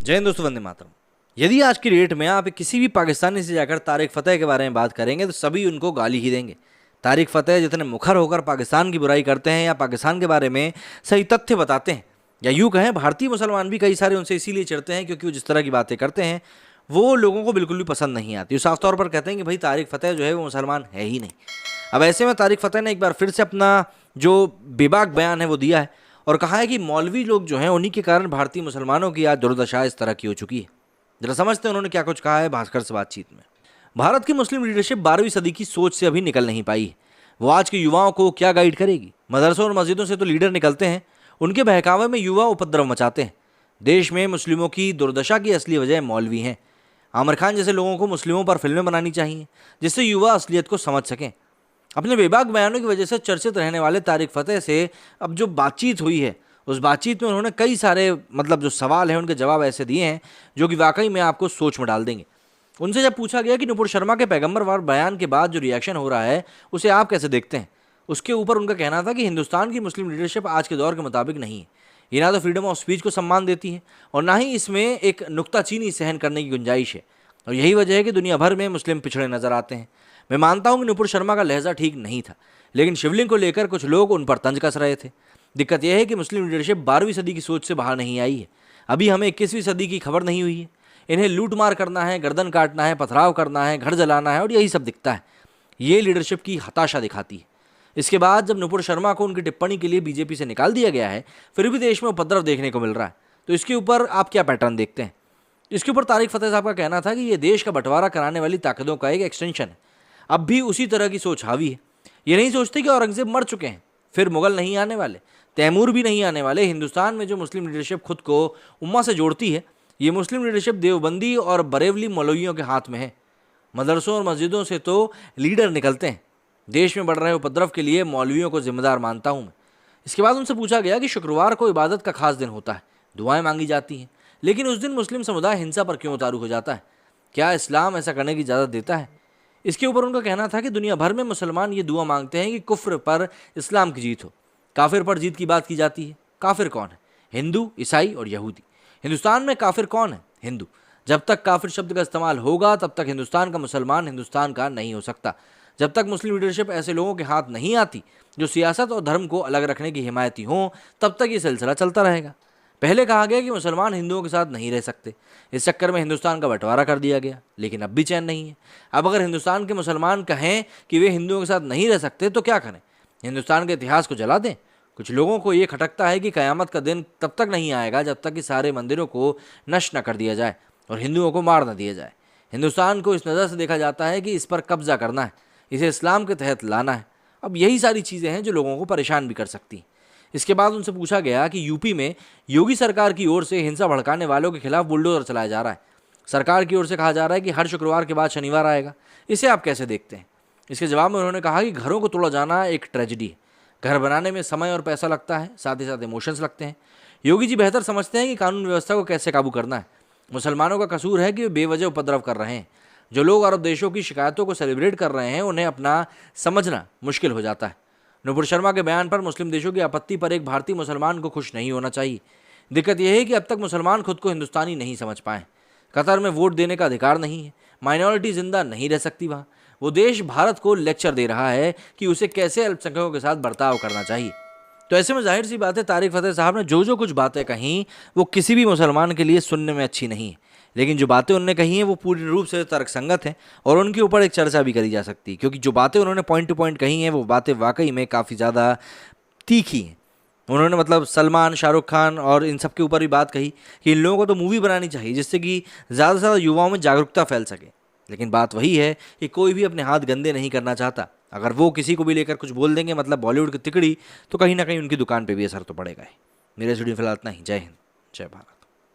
जय हिंद दोस्तों, वंदे मातरम। यदि आज की डेट में आप किसी भी पाकिस्तानी से जाकर तारिक फ़तेह के बारे में बात करेंगे तो सभी उनको गाली ही देंगे। तारिक फ़तेह जितने मुखर होकर पाकिस्तान की बुराई करते हैं या पाकिस्तान के बारे में सही तथ्य बताते हैं, या यूँ कहें भारतीय मुसलमान भी कई सारे उनसे इसीलिए चिढ़ते हैं क्योंकि वो जिस तरह की बातें करते हैं वो लोगों को बिल्कुल भी पसंद नहीं आती। वो साफ तौर पर कहते हैं कि भाई तारिक फ़तेह जो है वो मुसलमान है ही नहीं। अब ऐसे में तारिक फ़तेह ने एक बार फिर से अपना जो बेबाक बयान है वो दिया है और कहा है कि मौलवी लोग जो हैं उन्हीं के कारण भारतीय मुसलमानों की आज दुर्दशा इस तरह की हो चुकी है। जरा समझते हैं उन्होंने क्या कुछ कहा है भास्कर से बातचीत में। भारत की मुस्लिम लीडरशिप 12वीं सदी की सोच से अभी निकल नहीं पाई है। वो आज के युवाओं को क्या गाइड करेगी? मदरसों और मस्जिदों से तो लीडर निकलते हैं, उनके बहकावे में युवा उपद्रव मचाते हैं। देश में मुस्लिमों की दुर्दशा की असली वजह मौलवी हैं। आमिर खान जैसे लोगों को मुस्लिमों पर फिल्में बनानी चाहिए जिससे युवा असलियत को समझ सकें। अपने बेबाक बयानों की वजह से चर्चित रहने वाले तारिक फ़तेह से अब जो बातचीत हुई है उस बातचीत में उन्होंने कई सारे जो सवाल हैं उनके जवाब ऐसे दिए हैं जो कि वाकई में आपको सोच में डाल देंगे। उनसे जब पूछा गया कि नुपुर शर्मा के पैगंबरवार बयान के बाद जो रिएक्शन हो रहा है उसे आप कैसे देखते हैं, उसके ऊपर उनका कहना था कि हिंदुस्तान की मुस्लिम लीडरशिप आज के दौर के मुताबिक नहीं है। ये ना तो फ्रीडम ऑफ स्पीच को सम्मान देती है और ना ही इसमें एक नुक्ताचीनी सहन करने की गुंजाइश है, और यही वजह है कि दुनिया भर में मुस्लिम पिछड़े नजर आते हैं। मैं मानता हूं कि नुपुर शर्मा का लहजा ठीक नहीं था, लेकिन शिवलिंग को लेकर कुछ लोग उन पर तंज कस रहे थे। दिक्कत यह है कि मुस्लिम लीडरशिप 12वीं सदी की सोच से बाहर नहीं आई है। अभी हमें 21वीं सदी की खबर नहीं हुई है। इन्हें लूट मार करना है, गर्दन काटना है, पथराव करना है, घर जलाना है और यही सब दिखता है। ये लीडरशिप की हताशा दिखाती है। इसके बाद जब नुपुर शर्मा को उनकी टिप्पणी के लिए बीजेपी से निकाल दिया गया है, फिर भी देश में उपद्रव देखने को मिल रहा है, तो इसके ऊपर आप क्या पैटर्न देखते हैं? इसके ऊपर तारिक फ़तेह साहब का कहना था कि ये देश का बंटवारा कराने वाली ताकतों का एक एक्सटेंशन है। अब भी उसी तरह की सोच हावी है। ये नहीं सोचते कि औरंगजेब मर चुके हैं, फिर मुगल नहीं आने वाले, तैमूर भी नहीं आने वाले। हिंदुस्तान में जो मुस्लिम लीडरशिप खुद को उम्मा से जोड़ती है, ये मुस्लिम लीडरशिप देवबंदी और बरेवली मौलवियों के हाथ में है। मदरसों और मस्जिदों से तो लीडर निकलते हैं। देश में बढ़ रहे उपद्रव के लिए मौलवियों को जिम्मेदार मानता हूँ मैं। इसके बाद उनसे पूछा गया कि शुक्रवार को इबादत का खास दिन होता है, दुआएं मांगी जाती हैं, लेकिन उस दिन मुस्लिम समुदाय हिंसा पर क्यों उतारू हो जाता है? क्या इस्लाम ऐसा करने की इजाज़त देता है? इसके ऊपर उनका कहना था कि दुनिया भर में मुसलमान ये दुआ मांगते हैं कि कुफ्र पर इस्लाम की जीत हो। काफिर पर जीत की बात की जाती है। काफिर कौन है? हिंदू, ईसाई और यहूदी। हिंदुस्तान में काफिर कौन है? हिंदू। जब तक काफिर शब्द का इस्तेमाल होगा तब तक हिंदुस्तान का मुसलमान हिंदुस्तान का नहीं हो सकता। जब तक मुस्लिम लीडरशिप ऐसे लोगों के हाथ नहीं आती जो सियासत और धर्म को अलग रखने की हिमायती हों, तब तक ये सिलसिला चलता रहेगा। पहले कहा गया कि मुसलमान हिंदुओं के साथ नहीं रह सकते, इस चक्कर में हिंदुस्तान का बंटवारा कर दिया गया, लेकिन अब भी चैन नहीं है। अब अगर हिंदुस्तान के मुसलमान कहें कि वे हिंदुओं के साथ नहीं रह सकते तो क्या करें? हिंदुस्तान के इतिहास को जला दें? कुछ लोगों को ये खटकता है कि क़यामत का दिन तब तक नहीं आएगा जब तक कि सारे मंदिरों को नष्ट न कर दिया जाए और हिंदुओं को मार न दिया जाए। हिंदुस्तान को इस नज़र से देखा जाता है कि इस पर कब्जा करना है, इसे इस्लाम के तहत लाना है। अब यही सारी चीज़ें हैं जो लोगों को परेशान भी कर सकती हैं। इसके बाद उनसे पूछा गया कि यूपी में योगी सरकार की ओर से हिंसा भड़काने वालों के खिलाफ बुलडोजर चलाया जा रहा है। सरकार की ओर से कहा जा रहा है कि हर शुक्रवार के बाद शनिवार आएगा। इसे आप कैसे देखते हैं? इसके जवाब में उन्होंने कहा कि घरों को तोड़ा जाना एक ट्रेजिडी है। घर बनाने में समय और पैसा लगता है, साथ ही साथ इमोशंस लगते हैं। योगी जी बेहतर समझते हैं कि कानून व्यवस्था को कैसे काबू करना है। मुसलमानों का कसूर है कि वे बेवजह उपद्रव कर रहे हैं। जो लोग अरब देशों की शिकायतों को सेलिब्रेट कर रहे हैं उन्हें अपना समझना मुश्किल हो जाता है। नुपुर शर्मा के बयान पर मुस्लिम देशों की आपत्ति पर एक भारतीय मुसलमान को खुश नहीं होना चाहिए। दिक्कत यह है कि अब तक मुसलमान खुद को हिंदुस्तानी नहीं समझ पाए। कतर में वोट देने का अधिकार नहीं है, माइनॉरिटी जिंदा नहीं रह सकती वहाँ। वो देश भारत को लेक्चर दे रहा है कि उसे कैसे अल्पसंख्यकों के साथ बर्ताव करना चाहिए। तो ऐसे में जाहिर सी बात है तारिक फ़तेह साहब ने जो कुछ बातें कहीं वो किसी भी मुसलमान के लिए सुनने में अच्छी नहीं है, लेकिन जो बातें उन्होंने कही हैं वो पूरी रूप से तर्कसंगत हैं और उनके ऊपर एक चर्चा भी करी जा सकती है, क्योंकि जो बातें उन्होंने पॉइंट टू पॉइंट कही हैं वो बातें वाकई में काफ़ी ज़्यादा तीखी हैं। उन्होंने सलमान, शाहरुख खान और इन सब के ऊपर भी बात कही कि इन लोगों को तो मूवी बनानी चाहिए जिससे कि ज़्यादा से ज़्यादा युवाओं में जागरूकता फैल सके। लेकिन बात वही है कि कोई भी अपने हाथ गंदे नहीं करना चाहता। अगर वो किसी को भी लेकर कुछ बोल देंगे बॉलीवुड की तिकड़ी, तो कहीं ना कहीं उनकी दुकान पर भी असर तो पड़ेगा ही। मेरे स्टूडियो फिलहाल इतना ही। जय हिंद, जय भारत।